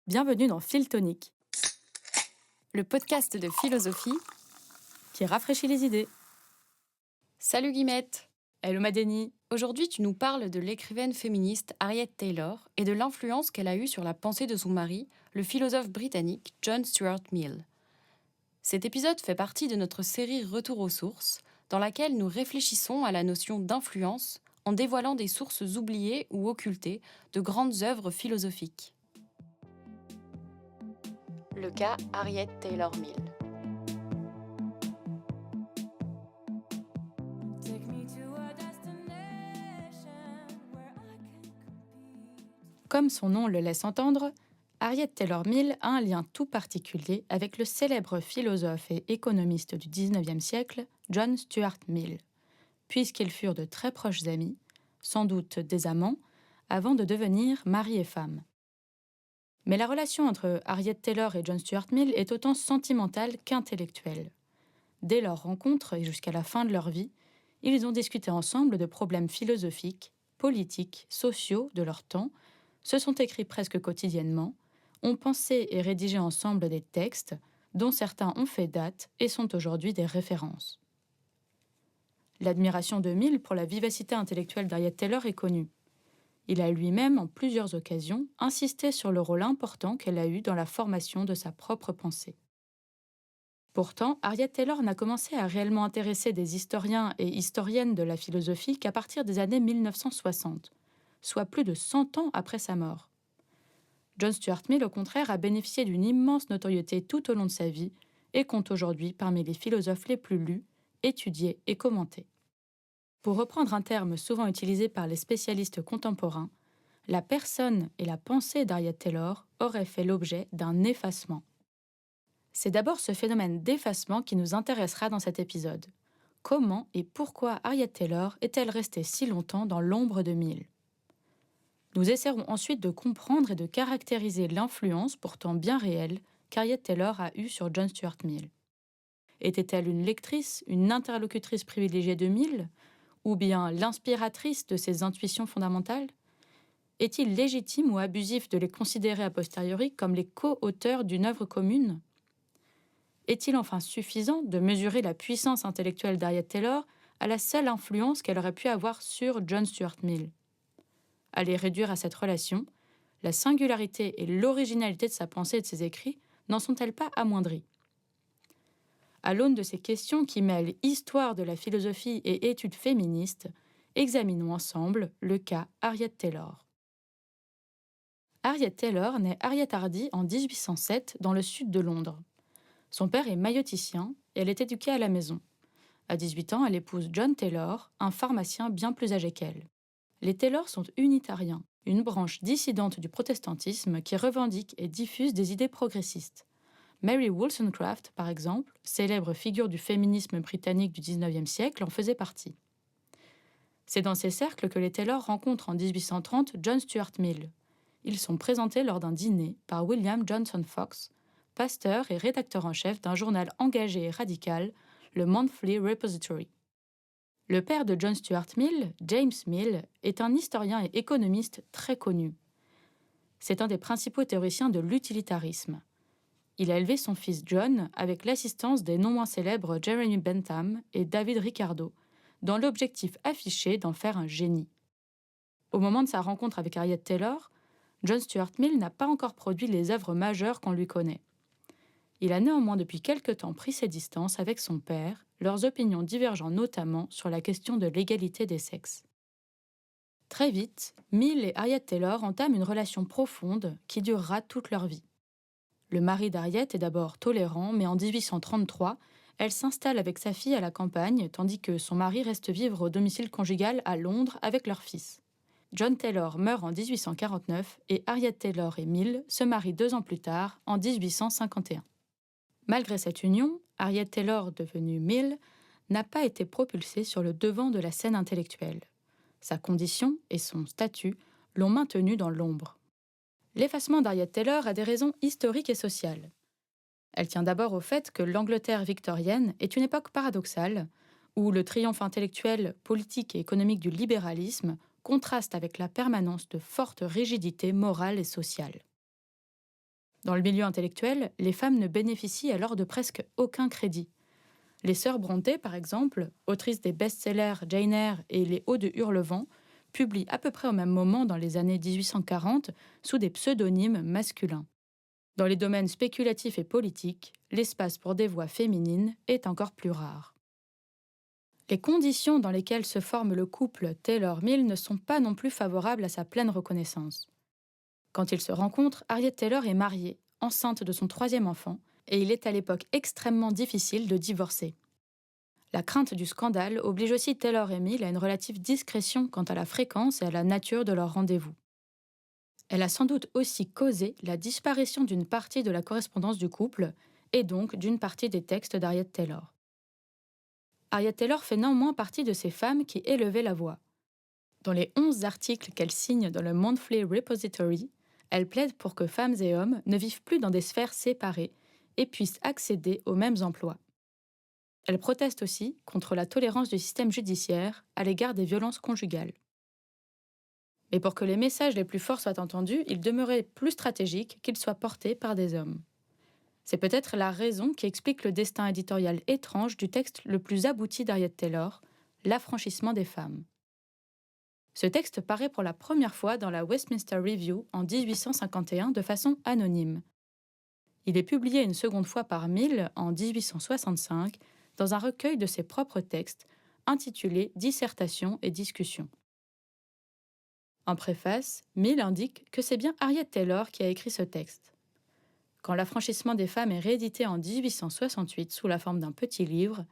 Bienvenue dans Philtonique, le podcast de philosophie qui rafraîchit les idées. Salut Guillemette. Hello Madeni. Aujourd'hui, tu nous parles de l'écrivaine féministe Harriet Taylor et de l'influence qu'elle a eue sur la pensée de son mari, le philosophe britannique John Stuart Mill. Cet épisode fait partie de notre série Retour aux sources, dans laquelle nous réfléchissons à la notion d'influence en dévoilant des sources oubliées ou occultées de grandes œuvres philosophiques. Le cas Harriet Taylor Mill. Comme son nom le laisse entendre, Harriet Taylor Mill a un lien tout particulier avec le célèbre philosophe et économiste du XIXe siècle, John Stuart Mill, puisqu'ils furent de très proches amis, sans doute des amants, avant de devenir mari et femme. Mais la relation entre Harriet Taylor et John Stuart Mill est autant sentimentale qu'intellectuelle. Dès leur rencontre et jusqu'à la fin de leur vie, ils ont discuté ensemble de problèmes philosophiques, politiques, sociaux de leur temps, se sont écrits presque quotidiennement, ont pensé et rédigé ensemble des textes dont certains ont fait date et sont aujourd'hui des références. L'admiration de Mill pour la vivacité intellectuelle d'Harriet Taylor est connue. Il a lui-même, en plusieurs occasions, insisté sur le rôle important qu'elle a eu dans la formation de sa propre pensée. Pourtant, Harriet Taylor n'a commencé à réellement intéresser des historiens et historiennes de la philosophie qu'à partir des années 1960, soit plus de 100 ans après sa mort. John Stuart Mill, au contraire, a bénéficié d'une immense notoriété tout au long de sa vie et compte aujourd'hui parmi les philosophes les plus lus, étudiés et commentés. Pour reprendre un terme souvent utilisé par les spécialistes contemporains, la personne et la pensée d'Harriet Taylor auraient fait l'objet d'un effacement. C'est d'abord ce phénomène d'effacement qui nous intéressera dans cet épisode. Comment et pourquoi Harriet Taylor est-elle restée si longtemps dans l'ombre de Mill ? Nous essaierons ensuite de comprendre et de caractériser l'influence, pourtant bien réelle, qu'Harriet Taylor a eue sur John Stuart Mill. Était-elle une lectrice, une interlocutrice privilégiée de Mill, ou bien l'inspiratrice de ses intuitions fondamentales ? Est-il légitime ou abusif de les considérer a posteriori comme les co-auteurs d'une œuvre commune ? Est-il enfin suffisant de mesurer la puissance intellectuelle d'Harriet Taylor à la seule influence qu'elle aurait pu avoir sur John Stuart Mill ? À les réduire à cette relation, la singularité et l'originalité de sa pensée et de ses écrits n'en sont-elles pas amoindries ? À l'aune de ces questions qui mêlent histoire de la philosophie et études féministes, examinons ensemble le cas Harriet Taylor. Harriet Taylor naît Harriet Hardy en 1807 dans le sud de Londres. Son père est maïeuticien et elle est éduquée à la maison. À 18 ans, elle épouse John Taylor, un pharmacien bien plus âgé qu'elle. Les Taylor sont unitariens, une branche dissidente du protestantisme qui revendique et diffuse des idées progressistes. Mary Wollstonecraft, par exemple, célèbre figure du féminisme britannique du XIXe siècle, en faisait partie. C'est dans ces cercles que les Taylor rencontrent en 1830 John Stuart Mill. Ils sont présentés lors d'un dîner par William Johnson Fox, pasteur et rédacteur en chef d'un journal engagé et radical, le Monthly Repository. Le père de John Stuart Mill, James Mill, est un historien et économiste très connu. C'est un des principaux théoriciens de l'utilitarisme. Il a élevé son fils John avec l'assistance des non moins célèbres Jeremy Bentham et David Ricardo, dans l'objectif affiché d'en faire un génie. Au moment de sa rencontre avec Harriet Taylor, John Stuart Mill n'a pas encore produit les œuvres majeures qu'on lui connaît. Il a néanmoins depuis quelque temps pris ses distances avec son père, leurs opinions divergeant notamment sur la question de l'égalité des sexes. Très vite, Mill et Harriet Taylor entament une relation profonde qui durera toute leur vie. Le mari d'Harriet est d'abord tolérant, mais en 1833, elle s'installe avec sa fille à la campagne, tandis que son mari reste vivre au domicile conjugal à Londres avec leur fils. John Taylor meurt en 1849 et Harriet Taylor et Mill se marient 2 ans plus tard, en 1851. Malgré cette union, Harriet Taylor, devenue Mill, n'a pas été propulsée sur le devant de la scène intellectuelle. Sa condition et son statut l'ont maintenue dans l'ombre. L'effacement d'Harriet Taylor a des raisons historiques et sociales. Elle tient d'abord au fait que l'Angleterre victorienne est une époque paradoxale, où le triomphe intellectuel, politique et économique du libéralisme contraste avec la permanence de fortes rigidités morales et sociales. Dans le milieu intellectuel, les femmes ne bénéficient alors de presque aucun crédit. Les sœurs Brontë, par exemple, autrices des best-sellers Jane Eyre et Les Hauts de Hurlevent, publient à peu près au même moment dans les années 1840 sous des pseudonymes masculins. Dans les domaines spéculatifs et politiques, l'espace pour des voix féminines est encore plus rare. Les conditions dans lesquelles se forme le couple Taylor-Mill ne sont pas non plus favorables à sa pleine reconnaissance. Quand ils se rencontrent, Harriet Taylor est mariée, enceinte de son 3e enfant, et il est à l'époque extrêmement difficile de divorcer. La crainte du scandale oblige aussi Taylor et Mill à une relative discrétion quant à la fréquence et à la nature de leurs rendez-vous. Elle a sans doute aussi causé la disparition d'une partie de la correspondance du couple, et donc d'une partie des textes d'Harriet Taylor. Harriet Taylor fait néanmoins partie de ces femmes qui élevaient la voix. Dans les 11 articles qu'elle signe dans le Monthly Repository, elle plaide pour que femmes et hommes ne vivent plus dans des sphères séparées et puissent accéder aux mêmes emplois. Elle proteste aussi contre la tolérance du système judiciaire à l'égard des violences conjugales. Mais pour que les messages les plus forts soient entendus, il demeurait plus stratégique qu'ils soient portés par des hommes. C'est peut-être la raison qui explique le destin éditorial étrange du texte le plus abouti d'Harriet Taylor, L'affranchissement des femmes. Ce texte paraît pour la première fois dans la Westminster Review en 1851 de façon anonyme. Il est publié une seconde fois par Mill en 1865 dans un recueil de ses propres textes intitulé Dissertations et discussions. En préface, Mill indique que c'est bien Harriet Taylor qui a écrit ce texte. Quand L'affranchissement des femmes est réédité en 1868 sous la forme d'un petit livre,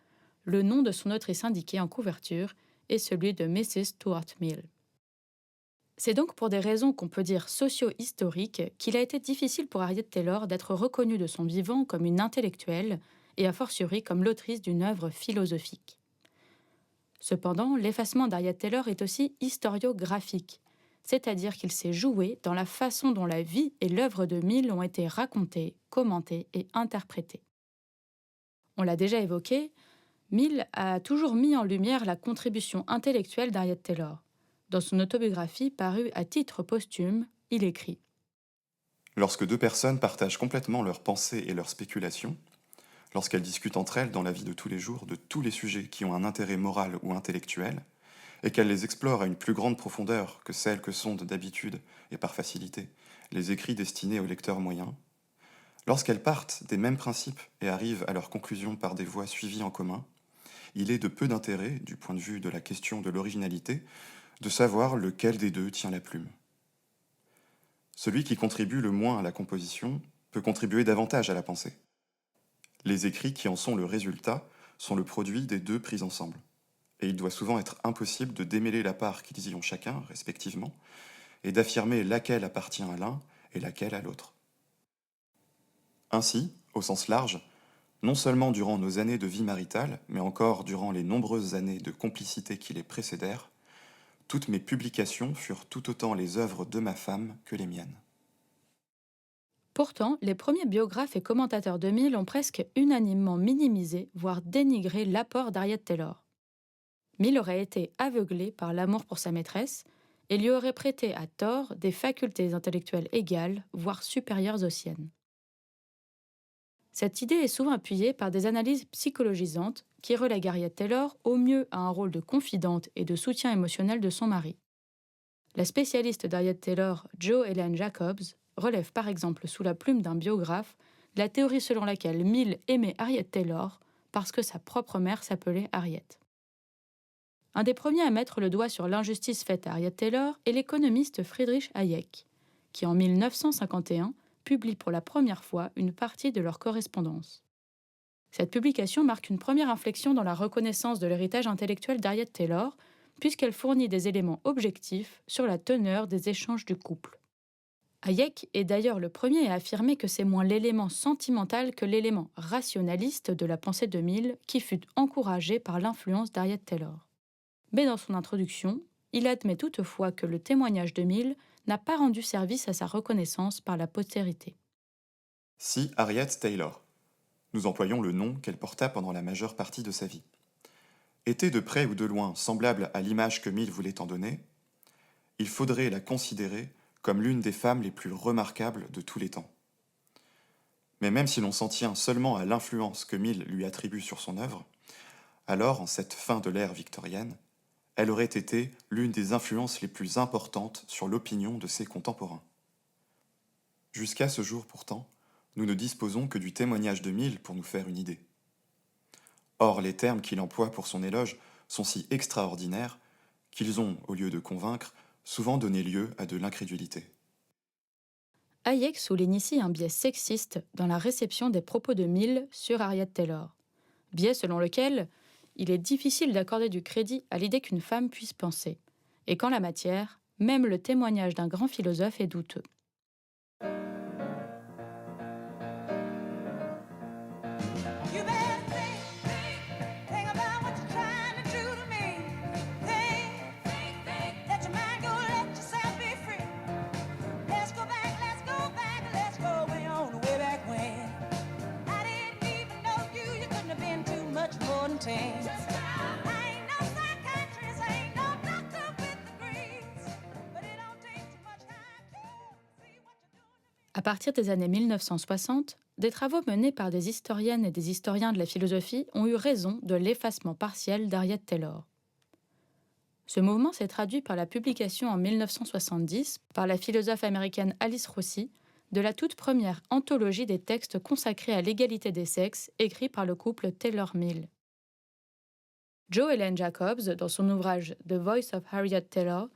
le nom de son autrice indiqué en couverture est celui de Mrs. Stuart Mill. C'est donc pour des raisons qu'on peut dire socio-historiques qu'il a été difficile pour Harriet Taylor d'être reconnue de son vivant comme une intellectuelle et a fortiori comme l'autrice d'une œuvre philosophique. Cependant, l'effacement d'Harriet Taylor est aussi historiographique, c'est-à-dire qu'il s'est joué dans la façon dont la vie et l'œuvre de Mill ont été racontées, commentées et interprétées. On l'a déjà évoqué, Mill a toujours mis en lumière la contribution intellectuelle d'Harriet Taylor. Dans son autobiographie parue à titre posthume, il écrit « Lorsque deux personnes partagent complètement leurs pensées et leurs spéculations, lorsqu'elles discutent entre elles dans la vie de tous les jours de tous les sujets qui ont un intérêt moral ou intellectuel, et qu'elles les explorent à une plus grande profondeur que celles que sondent d'habitude et par facilité les écrits destinés aux lecteurs moyens, lorsqu'elles partent des mêmes principes et arrivent à leurs conclusions par des voies suivies en commun, il est de peu d'intérêt, du point de vue de la question de l'originalité, de savoir lequel des deux tient la plume. Celui qui contribue le moins à la composition peut contribuer davantage à la pensée. Les écrits qui en sont le résultat sont le produit des deux pris ensemble, et il doit souvent être impossible de démêler la part qu'ils y ont chacun, respectivement, et d'affirmer laquelle appartient à l'un et laquelle à l'autre. Ainsi, au sens large, non seulement durant nos années de vie maritale, mais encore durant les nombreuses années de complicité qui les précédèrent, toutes mes publications furent tout autant les œuvres de ma femme que les miennes. Pourtant, les premiers biographes et commentateurs de Mill ont presque unanimement minimisé, voire dénigré l'apport d'Harriet Taylor. Mill aurait été aveuglé par l'amour pour sa maîtresse et lui aurait prêté à tort des facultés intellectuelles égales, voire supérieures aux siennes. Cette idée est souvent appuyée par des analyses psychologisantes qui relèguent Harriet Taylor au mieux à un rôle de confidente et de soutien émotionnel de son mari. La spécialiste d'Harriet Taylor, Jo Helen Jacobs, relève par exemple sous la plume d'un biographe la théorie selon laquelle Mill aimait Harriet Taylor parce que sa propre mère s'appelait Harriet. Un des premiers à mettre le doigt sur l'injustice faite à Harriet Taylor est l'économiste Friedrich Hayek, qui en 1951 publie pour la première fois une partie de leur correspondance. Cette publication marque une première inflexion dans la reconnaissance de l'héritage intellectuel d'Harriet Taylor, puisqu'elle fournit des éléments objectifs sur la teneur des échanges du couple. Hayek est d'ailleurs le premier à affirmer que c'est moins l'élément sentimental que l'élément rationaliste de la pensée de Mill qui fut encouragé par l'influence d'Harriet Taylor. Mais dans son introduction, il admet toutefois que le témoignage de Mill n'a pas rendu service à sa reconnaissance par la postérité. Si Harriet Taylor, nous employons le nom qu'elle porta pendant la majeure partie de sa vie, était de près ou de loin semblable à l'image que Mill voulait en donner, il faudrait la considérer comme l'une des femmes les plus remarquables de tous les temps. Mais même si l'on s'en tient seulement à l'influence que Mill lui attribue sur son œuvre, alors, en cette fin de l'ère victorienne, elle aurait été l'une des influences les plus importantes sur l'opinion de ses contemporains. Jusqu'à ce jour pourtant, nous ne disposons que du témoignage de Mill pour nous faire une idée. Or, les termes qu'il emploie pour son éloge sont si extraordinaires qu'ils ont, au lieu de convaincre, souvent donné lieu à de l'incrédulité. Hayek souligne ici un biais sexiste dans la réception des propos de Mill sur Harriet Taylor. Biais selon lequel il est difficile d'accorder du crédit à l'idée qu'une femme puisse penser, et qu'en la matière, même le témoignage d'un grand philosophe est douteux. You better think about what you're trying to do to me. Think, let your mind go, let yourself be free. Let's go way on, way back when. I didn't even know you couldn't have been too much more than 10. I ain't no psychiatrist, I ain't no doctor with degrees, but it don't take too much time to see what you're doing. À partir des années 1960, des travaux menés par des historiennes et des historiens de la philosophie ont eu raison de l'effacement partiel d'Harriet Taylor. Ce mouvement s'est traduit par la publication en 1970 par la philosophe américaine Alice Rossi de la toute première anthologie des textes consacrés à l'égalité des sexes écrits par le couple Taylor-Mill. Jo Ellen Jacobs, dans son ouvrage The Voice of Harriet Taylor,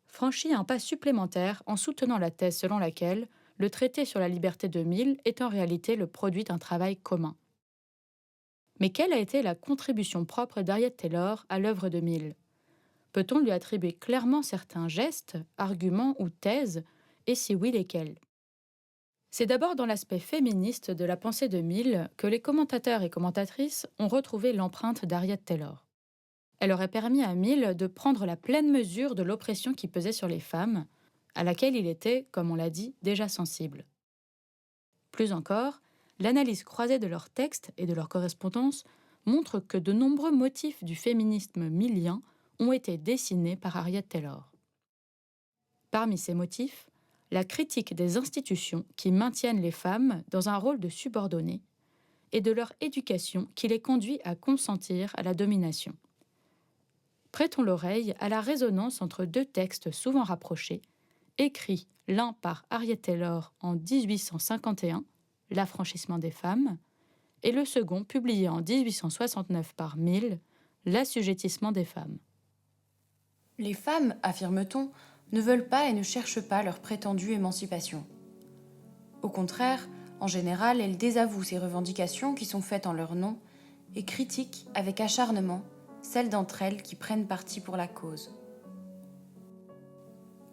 franchit un pas supplémentaire en soutenant la thèse selon laquelle le traité sur la liberté de Mill est en réalité le produit d'un travail commun. Mais quelle a été la contribution propre d'Harriet Taylor à l'œuvre de Mill ? Peut-on lui attribuer clairement certains gestes, arguments ou thèses, et si oui, lesquels ? C'est d'abord dans l'aspect féministe de la pensée de Mill que les commentateurs et commentatrices ont retrouvé l'empreinte d'Harriet Taylor. Elle aurait permis à Mill de prendre la pleine mesure de l'oppression qui pesait sur les femmes, à laquelle il était, comme on l'a dit, déjà sensible. Plus encore, l'analyse croisée de leurs textes et de leurs correspondances montre que de nombreux motifs du féminisme millien ont été dessinés par Harriet Taylor. Parmi ces motifs, la critique des institutions qui maintiennent les femmes dans un rôle de subordonnées et de leur éducation qui les conduit à consentir à la domination. Prêtons l'oreille à la résonance entre deux textes souvent rapprochés, écrits l'un par Harriet Taylor en 1851, L'affranchissement des femmes, et le second publié en 1869 par Mill, L'assujettissement des femmes. Les femmes, affirme-t-on, ne veulent pas et ne cherchent pas leur prétendue émancipation. Au contraire, en général, elles désavouent ces revendications qui sont faites en leur nom et critiquent avec acharnement celles d'entre elles qui prennent parti pour la cause.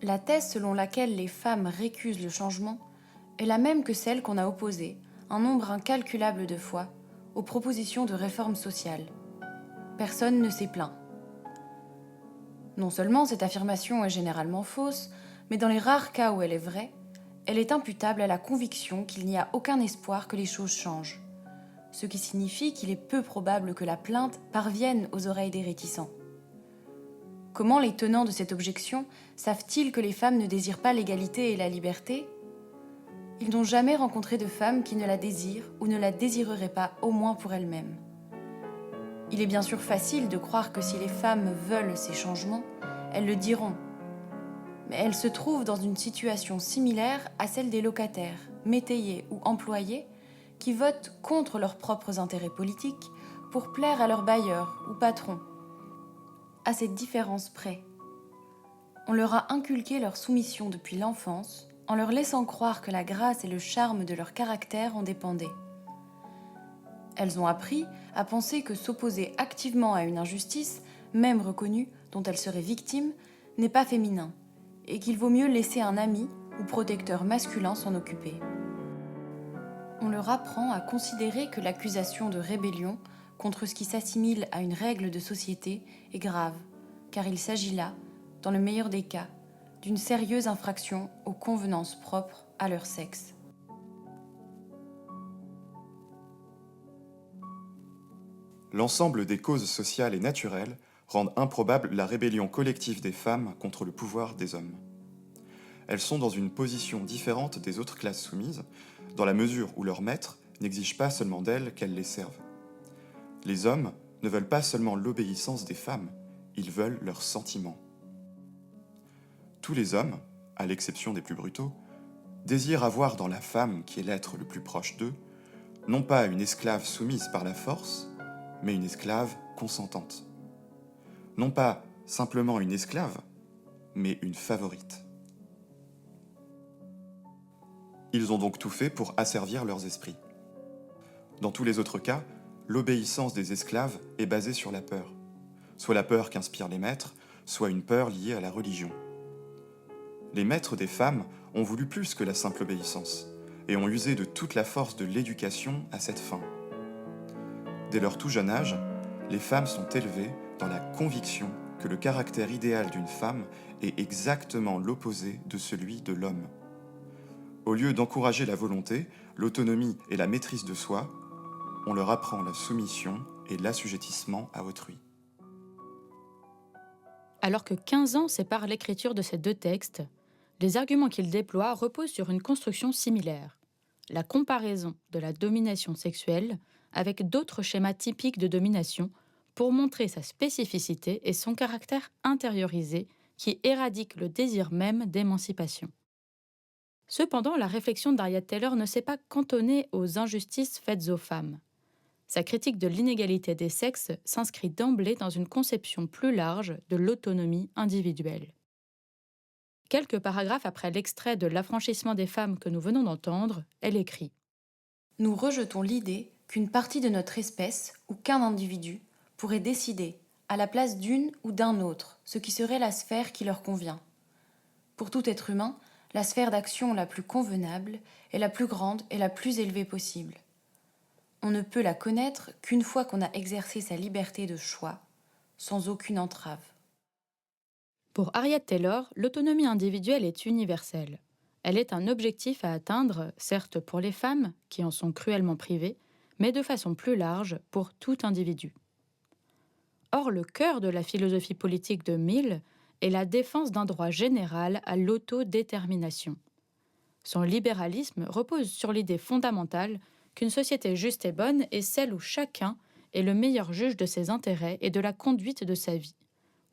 La thèse selon laquelle les femmes récusent le changement est la même que celle qu'on a opposée, un nombre incalculable de fois, aux propositions de réforme sociale. Personne ne s'est plaint. Non seulement cette affirmation est généralement fausse, mais dans les rares cas où elle est vraie, elle est imputable à la conviction qu'il n'y a aucun espoir que les choses changent, ce qui signifie qu'il est peu probable que la plainte parvienne aux oreilles des réticents. Comment les tenants de cette objection savent-ils que les femmes ne désirent pas l'égalité et la liberté ? Ils n'ont jamais rencontré de femme qui ne la désire ou ne la désirerait pas au moins pour elle-même. Il est bien sûr facile de croire que si les femmes veulent ces changements, elles le diront. Mais elles se trouvent dans une situation similaire à celle des locataires, métayers ou employés qui votent contre leurs propres intérêts politiques pour plaire à leurs bailleurs ou patrons. À cette différence près, on leur a inculqué leur soumission depuis l'enfance en leur laissant croire que la grâce et le charme de leur caractère en dépendaient. Elles ont appris à penser que s'opposer activement à une injustice, même reconnue, dont elles seraient victimes, n'est pas féminin, et qu'il vaut mieux laisser un ami ou protecteur masculin s'en occuper. On leur apprend à considérer que l'accusation de rébellion contre ce qui s'assimile à une règle de société est grave, car il s'agit là, dans le meilleur des cas, d'une sérieuse infraction aux convenances propres à leur sexe. L'ensemble des causes sociales et naturelles rendent improbable la rébellion collective des femmes contre le pouvoir des hommes. Elles sont dans une position différente des autres classes soumises, dans la mesure où leurs maîtres n'exigent pas seulement d'elles qu'elles les servent. Les hommes ne veulent pas seulement l'obéissance des femmes, ils veulent leurs sentiments. Tous les hommes, à l'exception des plus brutaux, désirent avoir dans la femme qui est l'être le plus proche d'eux, non pas une esclave soumise par la force, mais une esclave consentante. Non pas simplement une esclave, mais une favorite. Ils ont donc tout fait pour asservir leurs esprits. Dans tous les autres cas, l'obéissance des esclaves est basée sur la peur. Soit la peur qu'inspirent les maîtres, soit une peur liée à la religion. Les maîtres des femmes ont voulu plus que la simple obéissance, et ont usé de toute la force de l'éducation à cette fin. Dès leur tout jeune âge, les femmes sont élevées dans la conviction que le caractère idéal d'une femme est exactement l'opposé de celui de l'homme. Au lieu d'encourager la volonté, l'autonomie et la maîtrise de soi, on leur apprend la soumission et l'assujettissement à autrui. Alors que 15 ans séparent l'écriture de ces deux textes, les arguments qu'ils déploient reposent sur une construction similaire, la comparaison de la domination sexuelle avec d'autres schémas typiques de domination pour montrer sa spécificité et son caractère intériorisé qui éradique le désir même d'émancipation. Cependant, la réflexion d'Harriet Taylor ne s'est pas cantonnée aux injustices faites aux femmes. Sa critique de l'inégalité des sexes s'inscrit d'emblée dans une conception plus large de l'autonomie individuelle. Quelques paragraphes après l'extrait de L'affranchissement des femmes que nous venons d'entendre, elle écrit « Nous rejetons l'idée qu'une partie de notre espèce ou qu'un individu pourrait décider, à la place d'une ou d'un autre, ce qui serait la sphère qui leur convient. Pour tout être humain, la sphère d'action la plus convenable est la plus grande et la plus élevée possible. On ne peut la connaître qu'une fois qu'on a exercé sa liberté de choix, sans aucune entrave. » Pour Harriet Taylor, l'autonomie individuelle est universelle. Elle est un objectif à atteindre, certes pour les femmes, qui en sont cruellement privées, mais de façon plus large pour tout individu. Or, le cœur de la philosophie politique de Mill est la défense d'un droit général à l'autodétermination. Son libéralisme repose sur l'idée fondamentale qu'une société juste et bonne est celle où chacun est le meilleur juge de ses intérêts et de la conduite de sa vie,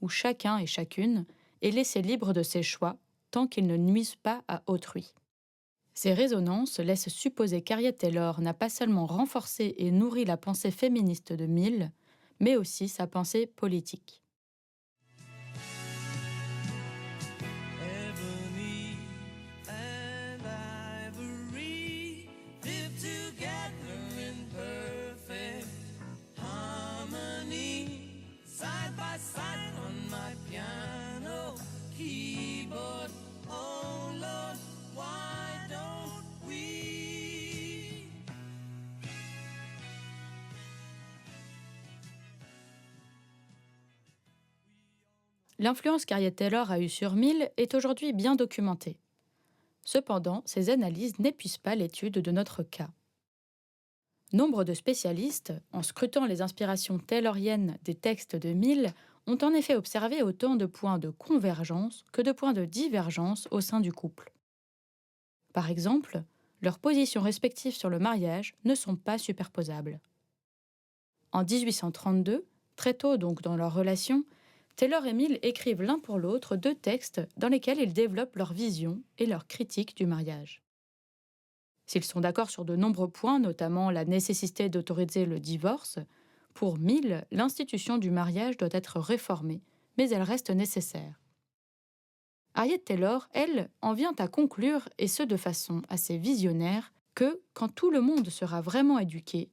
où chacun et chacune est laissé libre de ses choix tant qu'ils ne nuisent pas à autrui. Ces résonances laissent supposer qu'Harriet Taylor n'a pas seulement renforcé et nourri la pensée féministe de Mill, mais aussi sa pensée politique. Ebony and ivory live together in perfect harmony, side by side on my piano keyboard. Oh Lord, why don't we? L'influence qu'Harriet Taylor a eue sur Mill est aujourd'hui bien documentée. Cependant, ces analyses n'épuisent pas l'étude de notre cas. Nombre de spécialistes, en scrutant les inspirations tayloriennes des textes de Mill, ont en effet observé autant de points de convergence que de points de divergence au sein du couple. Par exemple, leurs positions respectives sur le mariage ne sont pas superposables. En 1832, très tôt donc dans leur relation, Taylor et Mill écrivent l'un pour l'autre 2 textes dans lesquels ils développent leur vision et leur critique du mariage. S'ils sont d'accord sur de nombreux points, notamment la nécessité d'autoriser le divorce, pour Mill, l'institution du mariage doit être réformée, mais elle reste nécessaire. Harriet Taylor, elle, en vient à conclure, et ce de façon assez visionnaire, que, quand tout le monde sera vraiment éduqué,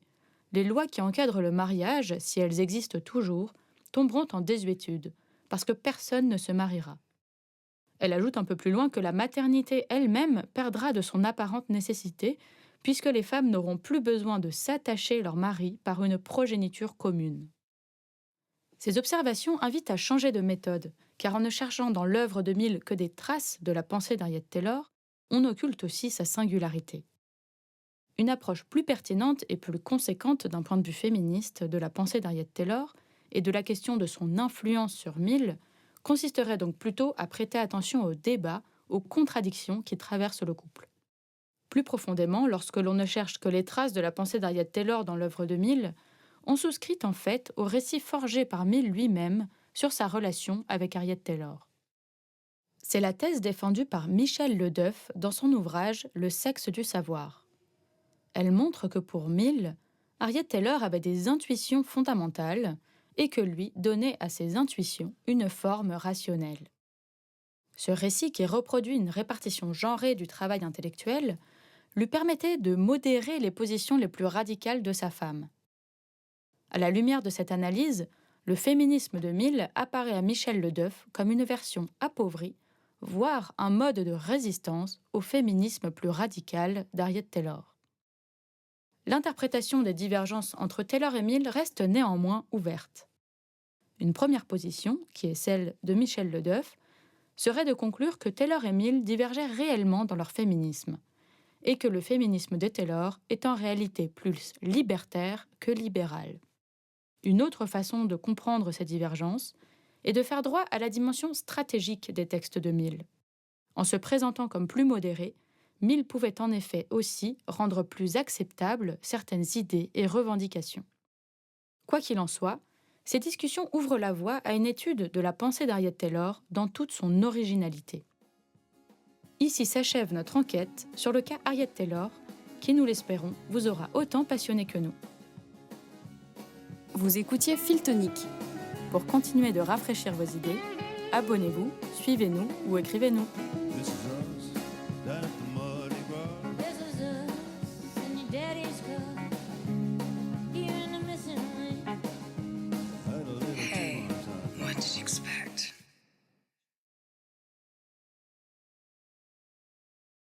les lois qui encadrent le mariage, si elles existent toujours, tomberont en désuétude, parce que personne ne se mariera. Elle ajoute un peu plus loin que la maternité elle-même perdra de son apparente nécessité, puisque les femmes n'auront plus besoin de s'attacher leur mari par une progéniture commune. Ces observations invitent à changer de méthode, car en ne cherchant dans l'œuvre de Mill que des traces de la pensée d'Harriet Taylor, on occulte aussi sa singularité. Une approche plus pertinente et plus conséquente d'un point de vue féministe de la pensée d'Harriet Taylor et de la question de son influence sur Mill consisterait donc plutôt à prêter attention aux débats, aux contradictions qui traversent le couple. Plus profondément, lorsque l'on ne cherche que les traces de la pensée d'Harriet Taylor dans l'œuvre de Mill, on souscrit en fait au récit forgé par Mill lui-même sur sa relation avec Harriet Taylor. C'est la thèse défendue par Michel Ledeuf dans son ouvrage « Le sexe du savoir ». Elle montre que pour Mill, Harriet Taylor avait des intuitions fondamentales et que lui donnait à ces intuitions une forme rationnelle. Ce récit, qui reproduit une répartition genrée du travail intellectuel, lui permettait de modérer les positions les plus radicales de sa femme. À la lumière de cette analyse, le féminisme de Mill apparaît à Michel Ledeuf comme une version appauvrie, voire un mode de résistance au féminisme plus radical d'Harriet Taylor. L'interprétation des divergences entre Taylor et Mill reste néanmoins ouverte. Une première position, qui est celle de Michel Ledeuf, serait de conclure que Taylor et Mill divergeaient réellement dans leur féminisme, et que le féminisme de Taylor est en réalité plus libertaire que libéral. Une autre façon de comprendre ces divergences est de faire droit à la dimension stratégique des textes de Mill. En se présentant comme plus modéré, Mill pouvait en effet aussi rendre plus acceptables certaines idées et revendications. Quoi qu'il en soit, ces discussions ouvrent la voie à une étude de la pensée d'Harriet Taylor dans toute son originalité. Ici s'achève notre enquête sur le cas Harriet Taylor, qui, nous l'espérons, vous aura autant passionné que nous. Vous écoutiez Fil Tonique. Pour continuer de rafraîchir vos idées, abonnez-vous, suivez-nous ou écrivez-nous. This